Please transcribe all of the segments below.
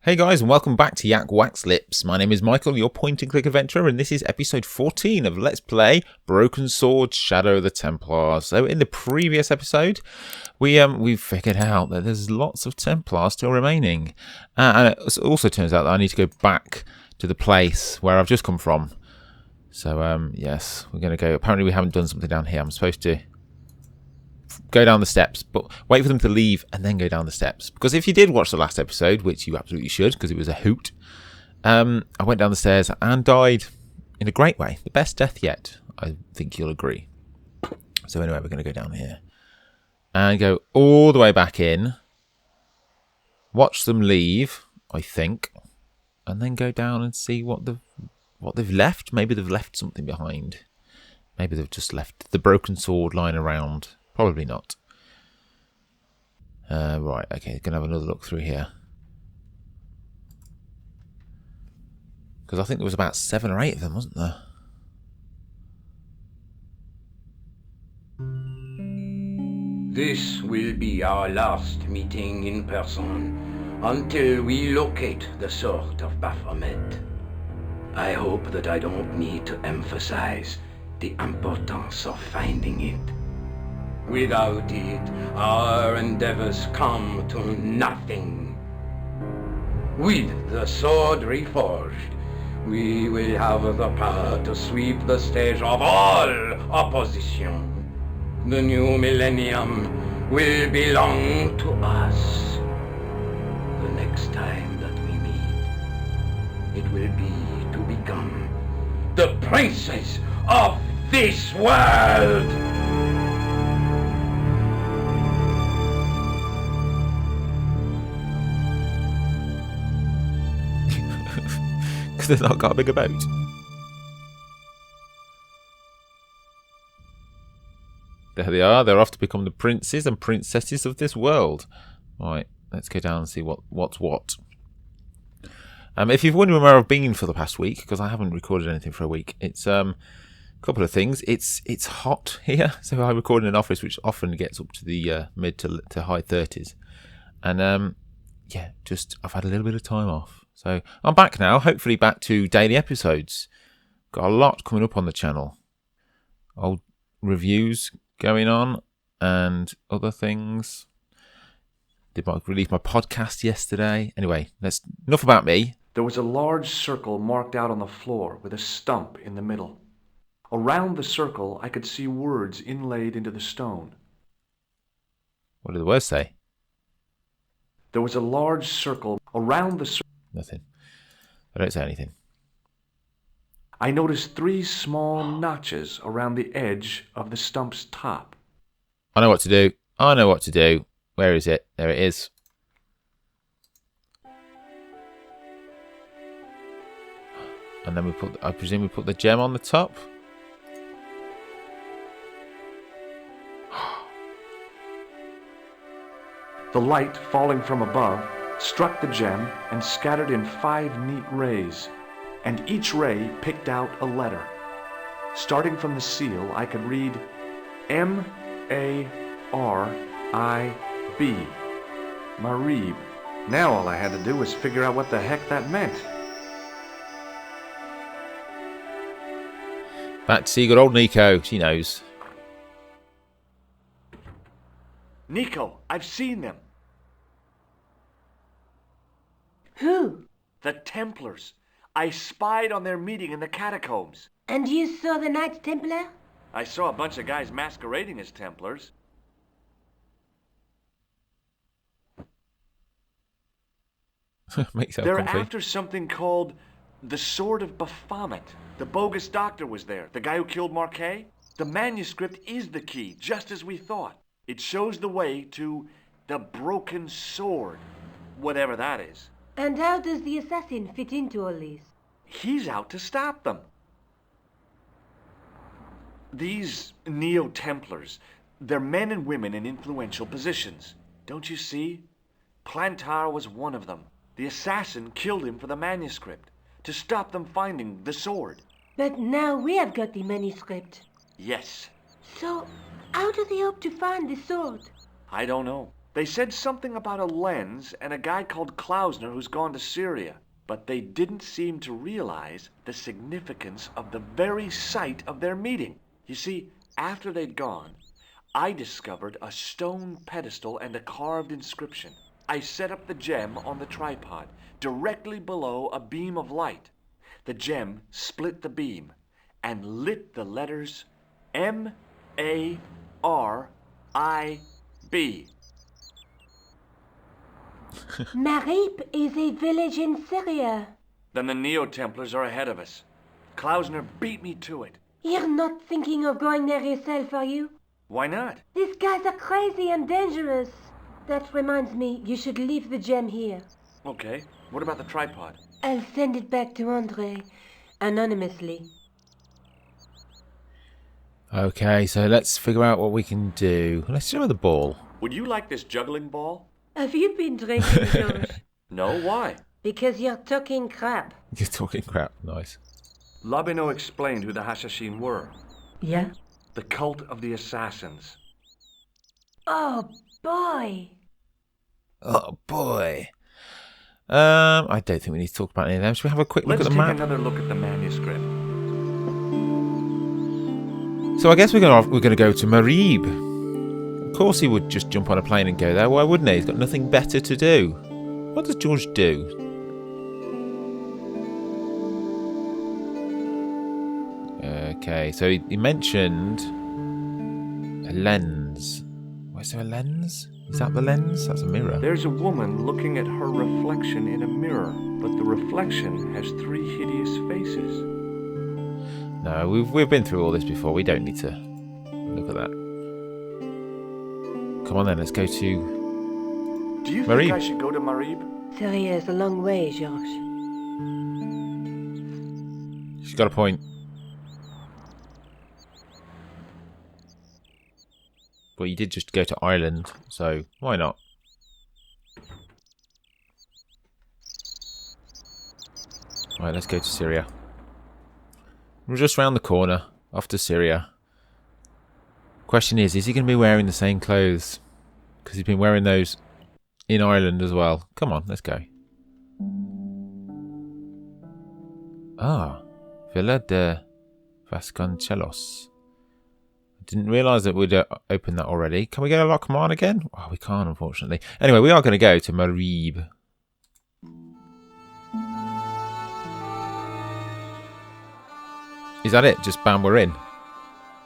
Hey guys, and welcome back to YakWaxLips. My name is Michael, your point-and-click adventurer, and this is episode 14 of Let's Play Broken Sword Shadow of the Templars. So in the previous episode, we figured out that there's lots of Templars still remaining. And it also turns out that I need to go back to the place where I've just come from. So, yes, we're going to go. Apparently we haven't done something down here. I'm supposed to go down the steps, but wait for them to leave and then go down the steps. Because if you did watch the last episode, which you absolutely should, because it was a hoot, I went down the stairs and died in a great way. The best death yet, I think you'll agree. So anyway, we're going to go down here and go all the way back in, watch them leave, I think, and then go down and see what they've left. Maybe they've left something behind. Maybe they've just left the broken sword lying around. Probably not. Right, okay, gonna have another look through here. Because I think there was about 7 or 8 of them, wasn't there? This will be our last meeting in person until we locate the Sword of Baphomet. I hope that I don't need to emphasize the importance of finding it. Without it, our endeavors come to nothing. With the sword reforged, we will have the power to sweep the stage of all opposition. The new millennium will belong to us. The next time that we meet, it will be to become the princes of this world! Because they've not got a bigger boat. There they are. They're off to become the princes and princesses of this world. Right, let's go down and see what's what. If you've wondered where I've been for the past week, because I haven't recorded anything for a week, it's a couple of things. It's hot here, so I record in an office which often gets up to the mid to high 30s, and yeah, just I've had a little bit of time off. So I'm back now, hopefully back to daily episodes. Got a lot coming up on the channel. Old reviews going on and other things. Released my podcast yesterday. Anyway, enough about me. There was a large circle marked out on the floor with a stump in the middle. Around the circle, I could see words inlaid into the stone. What did the words say? There was a large circle around the circle. Nothing. I don't say anything. I noticed 3 small notches around the edge of the stump's top. I know what to do. I know what to do. Where is it? There it is. And then I presume we put the gem on the top. The light falling from above struck the gem and scattered in 5 neat rays, and each ray picked out a letter. Starting from the seal, I could read M-A-R-I-B, Marib. Now all I had to do was figure out what the heck that meant. Back to see good old Nico. She knows. Nico, I've seen them. Who? The Templars. I spied on their meeting in the catacombs. And you saw the Knights Templar? I saw a bunch of guys masquerading as Templars. Makes They're comfy. after something called the Sword of Baphomet. The bogus doctor was there, the guy who killed Marquet. The manuscript is the key, just as we thought. It shows the way to the broken sword, whatever that is. And how does the assassin fit into all this? He's out to stop them. These Neo-Templars, they're men and women in influential positions. Don't you see? Plantar was one of them. The assassin killed him for the manuscript, to stop them finding the sword. But now we have got the manuscript. Yes. So, how do they hope to find the sword? I don't know. They said something about a lens and a guy called Klausner who's gone to Syria. But they didn't seem to realize the significance of the very site of their meeting. You see, after they'd gone, I discovered a stone pedestal and a carved inscription. I set up the gem on the tripod, directly below a beam of light. The gem split the beam and lit the letters M-A-R-I-B. Marib is a village in Syria. Then the Neo-Templars are ahead of us. Klausner beat me to it. You're not thinking of going there yourself, are you? Why not? These guys are crazy and dangerous. That reminds me, you should leave the gem here. Okay, what about the tripod? I'll send it back to Andre, anonymously. Okay, so let's figure out what we can do. Let's show the ball. Would you like this juggling ball? Have you been drinking, George? No, why? Because you're talking crap. You're talking crap. Nice. Labino explained who the Hashashin were. Yeah? The cult of the assassins. Oh, boy. Oh, boy. I don't think we need to talk about any of them. Should we have a quick look Let's at the take map? another look at the manuscript. So I guess we're gonna go to Marib. Of course he would just jump on a plane and go there. Why wouldn't he? He's got nothing better to do. What does George do? Okay, so he mentioned a lens. Is there a lens? Is that the lens? That's a mirror. There's a woman looking at her reflection in a mirror, but the reflection has 3 hideous faces. No, we've been through all this before. We don't need to look at that. Come on then, let's go to Do you Marib. think I should go to Marib? Syria is a long way, George. She's got a point. But you did just go to Ireland, so why not? Right, let's go to Syria. We're just round the corner, off to Syria. Question is he going to be wearing the same clothes? Because he's been wearing those in Ireland as well. Come on, let's go. Ah, Villa de Vasconcelos. Didn't realise that we'd opened that already. Can we go to Lochmarn again? Oh, we can't, unfortunately. Anyway, we are going to go to Marib. Is that it? Just bam, we're in.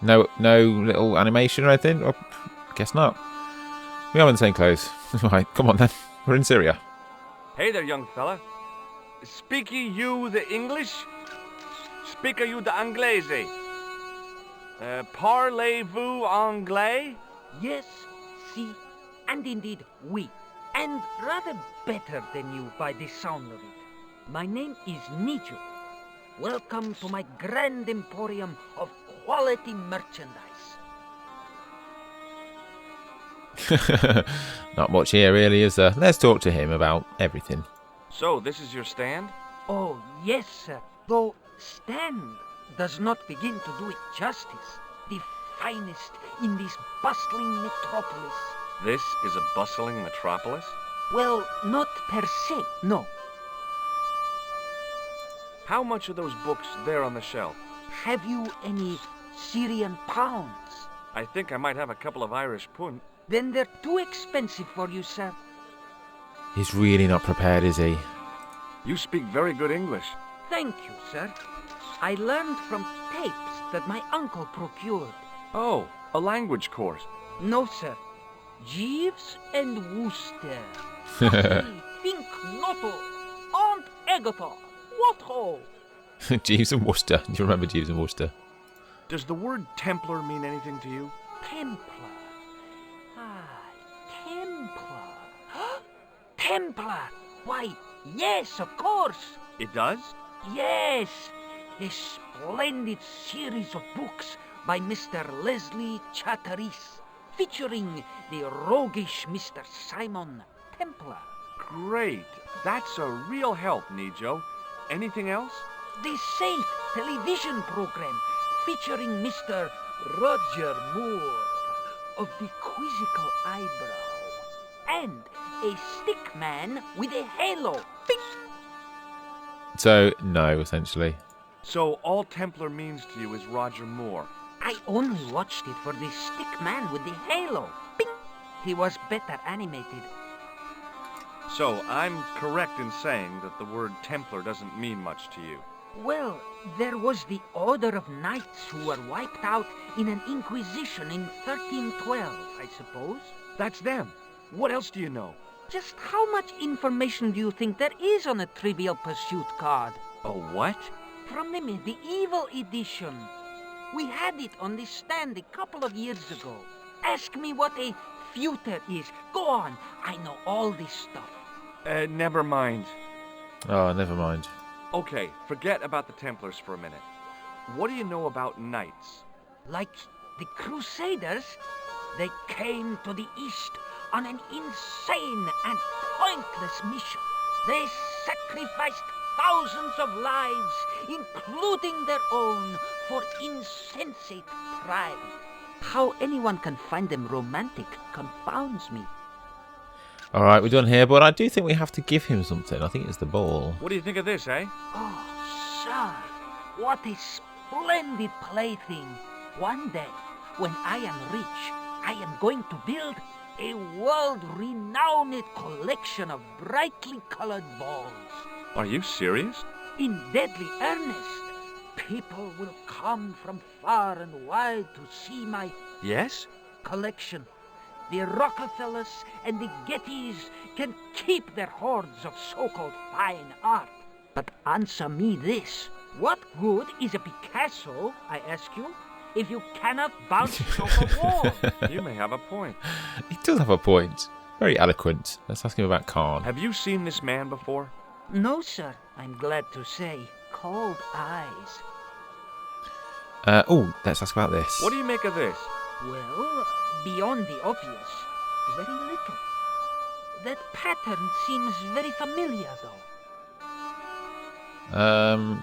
No little animation or anything? Oh, guess not. We are in the same clothes. Right, come on then. We're in Syria. Hey there, young fella. Speak you the English? Speak you the Anglese? Parlez-vous anglais? Yes, si, and indeed oui, and rather better than you by the sound of it. My name is Nijo. Welcome to my grand emporium of quality merchandise. Not much here really, is there? Let's talk to him about everything. So, this is your stand? Oh, yes, sir. Though stand does not begin to do it justice. The finest in this bustling metropolis. This is a bustling metropolis? Well, not per se, no. How much are those books there on the shelf? Have you any Syrian pounds? I think I might have a couple of Irish pund. Then they're too expensive for you, sir. He's really not prepared, is he? You speak very good English. Thank you, sir. I learned from tapes that my uncle procured. Oh, a language course. No, sir. Jeeves and Wooster. Think noto. Aunt Agatha. What ho? Jeeves and Worcester. Do you remember Jeeves and Worcester? Does the word Templar mean anything to you? Templar. Ah, Templar. Templar. Why, yes, of course. It does? Yes. A splendid series of books by Mr. Leslie Chatteris, featuring the roguish Mr. Simon Templar. Great. That's a real help, Nijo. Anything else? The Saint television program featuring Mr. Roger Moore of the quizzical eyebrow. and a stick man with a halo. Bing! So, no, essentially. So all Templar means to you is Roger Moore. I only watched it for the stick man with the halo. Bing! He was better animated. So I'm correct in saying that the word Templar doesn't mean much to you. Well, there was the Order of Knights who were wiped out in an Inquisition in 1312, I suppose. That's them. What else do you know? Just how much information do you think there is on a Trivial Pursuit card? A what? From the medieval edition. We had it on the stand a couple of years ago. Ask me what a feuter is. Go on, I know all this stuff. Never mind. Oh, never mind. Okay, forget about the Templars for a minute. What do you know about knights? Like the Crusaders, they came to the East on an insane and pointless mission. They sacrificed thousands of lives, including their own, for insensate pride. How anyone can find them romantic confounds me. All right, we're done here, but I do think we have to give him something. I think it's the ball. What do you think of this, eh? Oh, sir, what a splendid plaything. One day, when I am rich, I am going to build a world-renowned collection of brightly colored balls. Are you serious? In deadly earnest. People will come from far and wide to see my Yes? collection. The Rockefellers and the Gettys can keep their hoards of so-called fine art. But answer me this. What good is a Picasso, I ask you, if you cannot bounce it off a wall? You may have a point. He does have a point. Very eloquent. Let's ask him about Khan. Have you seen this man before? No, sir, I'm glad to say. Cold eyes. Let's ask about this. What do you make of this? Well, beyond the obvious, very little. That pattern seems very familiar, though.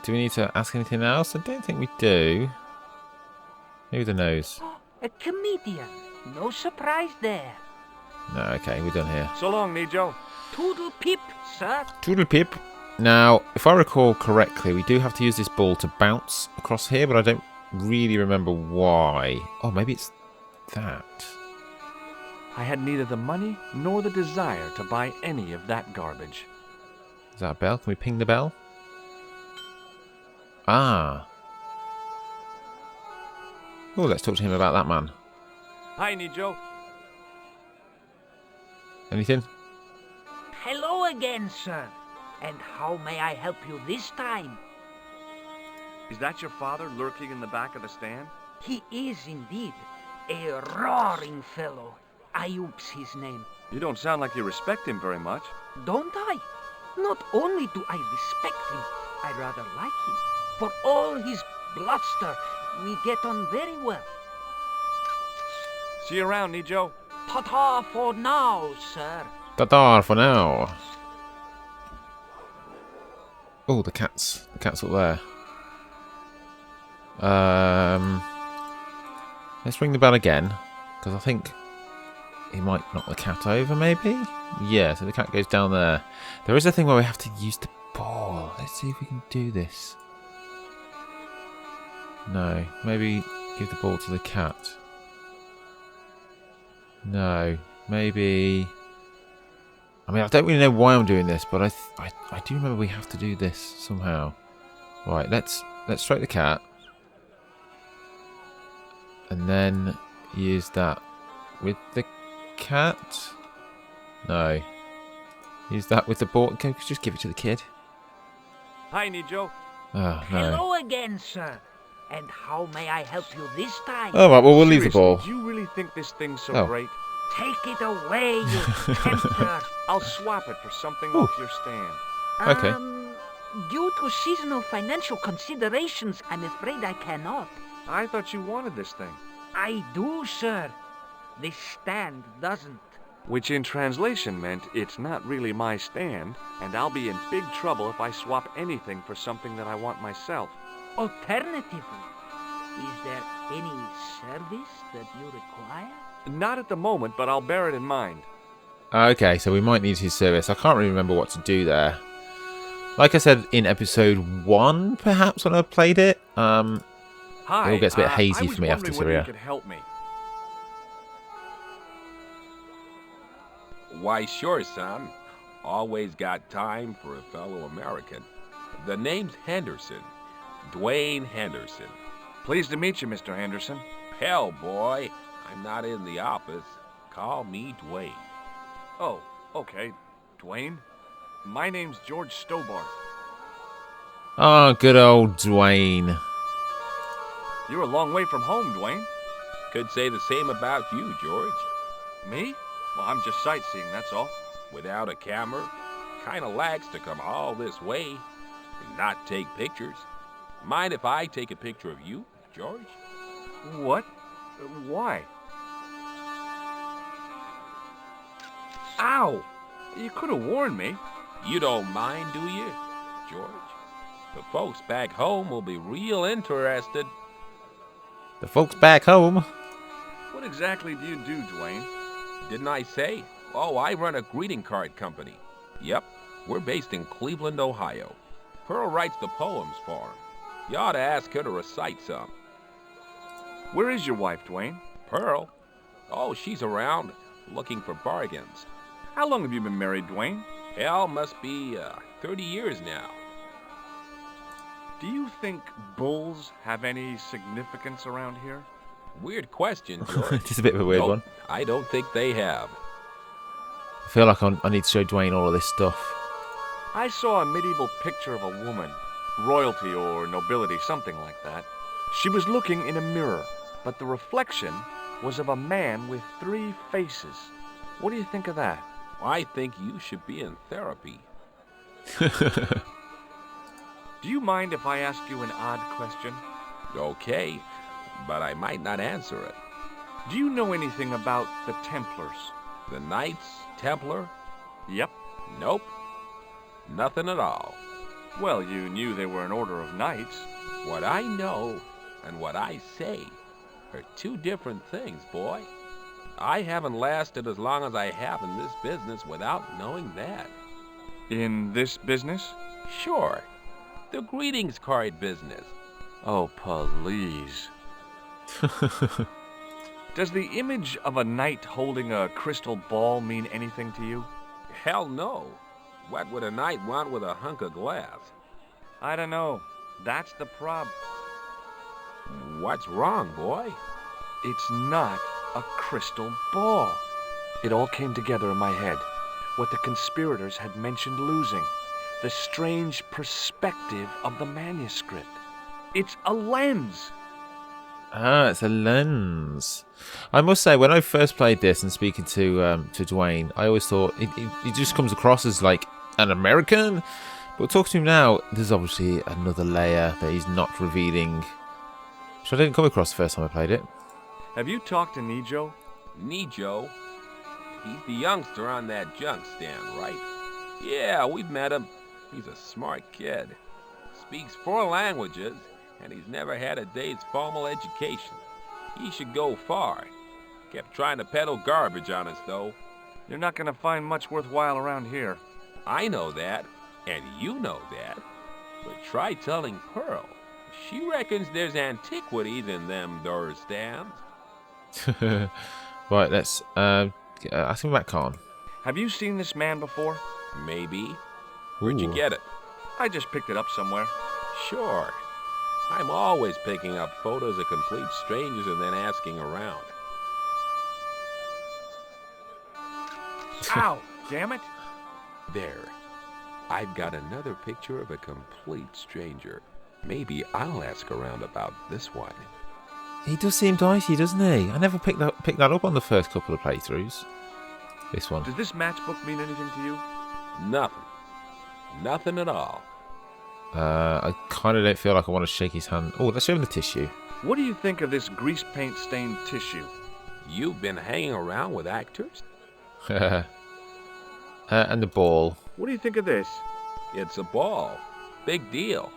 Do we need to ask anything else? I don't think we do. Maybe the nose. A comedian. No surprise there. No, okay, we're done here. So long, Nijo. Toodle pip, sir. Toodle pip. Now, if I recall correctly, we do have to use this ball to bounce across here, but I don't really remember why. Oh, maybe it's that. I had neither the money nor the desire to buy any of that garbage. Is that a bell? Can we ping the bell? Ah. Oh, let's talk to him about that man. Hi, Nijo. Anything? Hello again, sir. And how may I help you this time? Is that your father lurking in the back of the stand? He is indeed a roaring fellow. Ayub's his name. You don't sound like you respect him very much. Don't I? Not only do I respect him, I rather like him. For all his bluster, we get on very well. See you around, Nijo. Ta-ta for now, sir. Ta-da for now. Oh, the cat's up there. Let's ring the bell again, because I think he might knock the cat over, maybe? Yeah, so the cat goes down there. There is a thing where we have to use the ball. Let's see if we can do this. No, maybe give the ball to the cat. No, maybe... I mean, I don't really know why I'm doing this, but I do remember we have to do this somehow. Right, let's stroke the cat. And then use that with the cat. No. Use that with the ball. Okay, just give it to the kid. Hi, Nijo. Oh, no. Hello again, sir. And how may I help you this time? Oh, right, well, we'll leave the Seriously, ball. Do you really think this thing's so Oh. great? Take it away, you tempter. I'll swap it for something off your stand. Okay. Due to seasonal financial considerations, I'm afraid I cannot. I thought you wanted this thing. I do, sir. The stand doesn't. Which in translation meant it's not really my stand, and I'll be in big trouble if I swap anything for something that I want myself. Alternatively, is there any service that you require? Not at the moment, but I'll bear it in mind. Okay, so we might need his service. I can't really remember what to do there. Like I said in episode 1, perhaps, when I played it, it Hi, all gets a bit hazy I was for me after wondering whether you Syria. could help me. Why, sure, son. Always got time for a fellow American. The name's Henderson. Dwayne Henderson. Pleased to meet you, Mr. Henderson. Hell, boy, I'm not in the office. Call me Dwayne. Oh, okay. Dwayne? My name's George Stobbart. Oh, good old Dwayne. You're a long way from home, Dwayne. Could say the same about you, George. Me? Well, I'm just sightseeing, that's all. Without a camera, kinda lags to come all this way and not take pictures. Mind if I take a picture of you, George? What? Why? Ow! You could have warned me. You don't mind, do you, George? The folks back home will be real interested. The folks back home. What exactly do you do, Dwayne? Didn't I say? Oh, I run a greeting card company. Yep, we're based in Cleveland, Ohio. Pearl writes the poems for 'em. You ought to ask her to recite some. Where is your wife, Dwayne? Pearl? Oh, she's around, looking for bargains. How long have you been married, Dwayne? Hell, must be 30 years now. Do you think bulls have any significance around here? Weird question, George. Just a bit of a weird Nope, one. I don't think they have. I feel like I need to show Dwayne all of this stuff. I saw a medieval picture of a woman, royalty or nobility, something like that. She was looking in a mirror, but the reflection was of a man with 3 faces. What do you think of that? I think you should be in therapy. Do you mind if I ask you an odd question? Okay, but I might not answer it. Do you know anything about the Templars? The Knights Templar? Yep. Nope. Nothing at all. Well, you knew they were an order of knights. What I know and what I say are 2 different things, boy. I haven't lasted as long as I have in this business without knowing that. In this business? Sure. The greetings card business. Oh, please. Does the image of a knight holding a crystal ball mean anything to you? Hell no. What would a knight want with a hunk of glass? I don't know. That's the prob. What's wrong, boy? It's not a crystal ball. It all came together in my head. What the conspirators had mentioned losing. The strange perspective of the manuscript. It's a lens. Ah, it's a lens. I must say, when I first played this and speaking to Dwayne, I always thought it just comes across as like an American. But talking to him now, there's obviously another layer that he's not revealing, which I didn't come across the first time I played it. Have you talked to Nijo? Nijo? He's the youngster on that junk stand, right? Yeah, we've met him. He's a smart kid. Speaks 4 languages, and he's never had a day's formal education. He should go far. Kept trying to peddle garbage on us, though. You're not going to find much worthwhile around here. I know that, and you know that. But try telling Pearl. She reckons there's antiquities in them door stands. Right, let's ask him about Khan. Have you seen this man before? Maybe. Where'd you Ooh. get it? I just picked it up somewhere. Sure. I'm always picking up photos of complete strangers and then asking around. Ow! Damn it! There. I've got another picture of a complete stranger. Maybe I'll ask around about this one. He does seem dicey, doesn't he? I never picked that up on the first couple of playthroughs. This one. Does this matchbook mean anything to you? Nothing. Nothing at all. I kind of don't feel like I want to shake his hand. Oh, let's show him the tissue. What do you think of this grease paint stained tissue? You've been hanging around with actors? And the ball. What do you think of this? It's a ball. Big deal.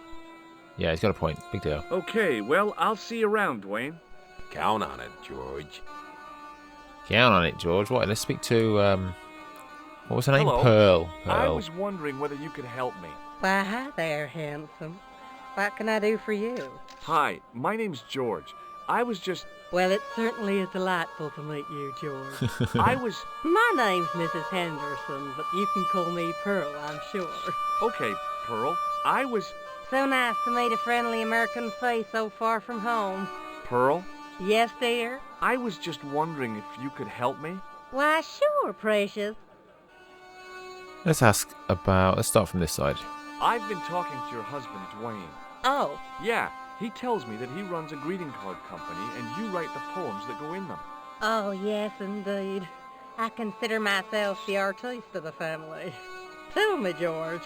Yeah, he's got a point. Big deal. Okay, well, I'll see you around, Dwayne. Count on it, George. Count on it, George. Right, let's speak to What was her name? Hello. Pearl. I was wondering whether you could help me. Why, hi there, handsome. What can I do for you? Hi, my name's George. I was just... Well, it certainly is delightful to meet you, George. I was... My name's Mrs. Henderson, but you can call me Pearl, I'm sure. Okay, Pearl. I was... So nice to meet a friendly American face so far from home. Pearl? Yes, dear? I was just wondering if you could help me. Why, sure, precious. Let's start from this side. I've been talking to your husband, Dwayne. Oh, Yeah, he tells me that he runs a greeting card company and you write the poems that go in them. oh, yes, indeed. I consider myself the artiste of the family. Tell me, George,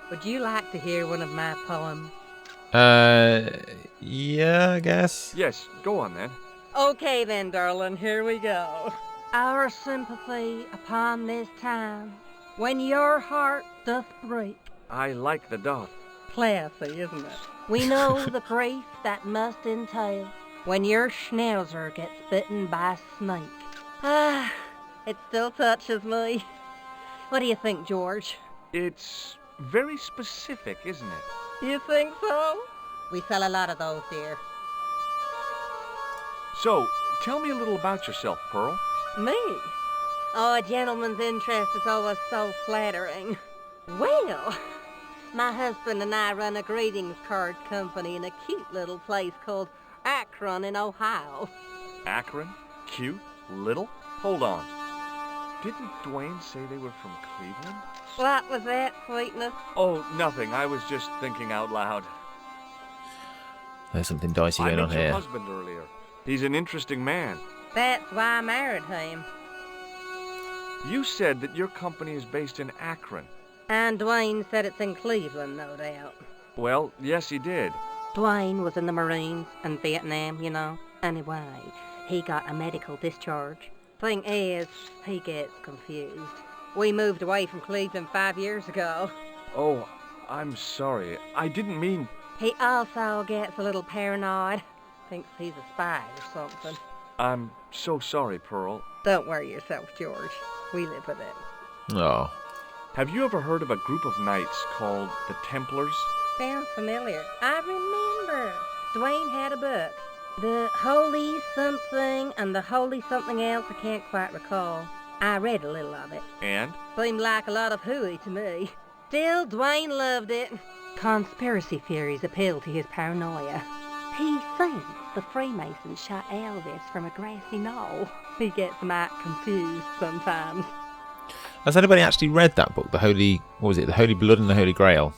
would you like to hear one of my poems? Yeah, I guess. Yes, go on then. Okay then, darling, here we go. Our sympathy upon this time, when your heart doth break. I like the doth. Classy, isn't it? We know the grief that must entail when your schnauzer gets bitten by a snake. Ah, it still touches me. What do you think, George? It's very specific, isn't it? You think so? We sell a lot of those here. So, tell me a little about yourself, Pearl. Me? Oh, a gentleman's interest is always so flattering. Well, my husband and I run a greetings card company in a cute little place called Akron in Ohio. Akron? Cute? Little? Hold on. Didn't Dwayne say they were from Cleveland? What was that, sweetness? Oh, nothing. I was just thinking out loud. There's something dicey I going on met your here. husband earlier. He's an interesting man. That's why I married him. You said that your company is based in Akron. And Dwayne said it's in Cleveland, no doubt. Well, yes, he did. Dwayne was in the Marines and Vietnam, you know. Anyway, he got a medical discharge. Thing is, he gets confused. We moved away from Cleveland 5 years ago. Oh, I'm sorry. I didn't mean... He also gets a little paranoid. Thinks he's a spy or something. I'm so sorry, Pearl. Don't worry yourself, George. We live with it. Oh. Have you ever heard of a group of knights called the Templars? Sounds familiar. I remember. Dwayne had a book. The Holy Something and the Holy Something Else, I can't quite recall. I read a little of it. And? Seemed like a lot of hooey to me. Still, Dwayne loved it. Conspiracy theories appeal to his paranoia. He thinks the Freemasons shot Elvis from a grassy knoll. He gets might confused sometimes. Has anybody actually read that book, The Holy Blood and the Holy Grail?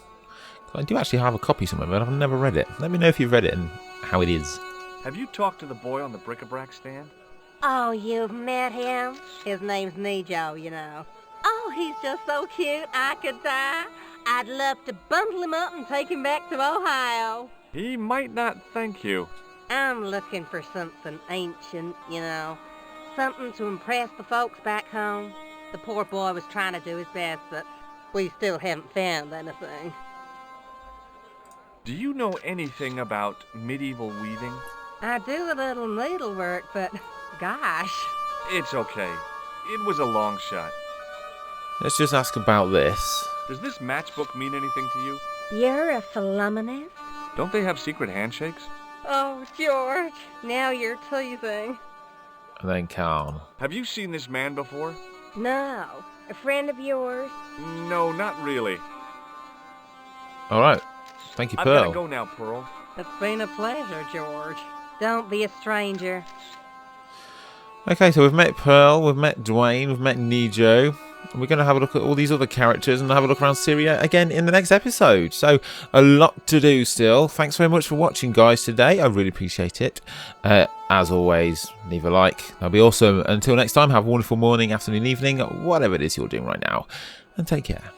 I do actually have a copy somewhere, but I've never read it. Let me know if you've read it and how it is. Have you talked to the boy on the bric-a-brac stand? Oh, you've met him? His name's Nejo, you know. Oh, he's just so cute, I could die. I'd love to bundle him up and take him back to Ohio. He might not thank you. I'm looking for something ancient, you know. Something to impress the folks back home. The poor boy was trying to do his best, but we still haven't found anything. Do you know anything about medieval weaving? I do a little needlework, but gosh. It's okay. It was a long shot. Let's just ask about this. Does this matchbook mean anything to you? You're a philomenist? Don't they have secret handshakes? Oh, George, now you're teasing. And then calm. Have you seen this man before? No. A friend of yours? No, not really. Alright. Thank you, I've Pearl. gotta go now, Pearl. It's been a pleasure, George. Don't be a stranger. Okay, so we've met Pearl, we've met Dwayne, we've met Nejo. And we're going to have a look at all these other characters and have a look around Syria again in the next episode. So, a lot to do still. Thanks very much for watching, guys, today. I really appreciate it. As always, leave a like. That'll be awesome. Until next time, have a wonderful morning, afternoon, evening, whatever it is you're doing right now. And take care.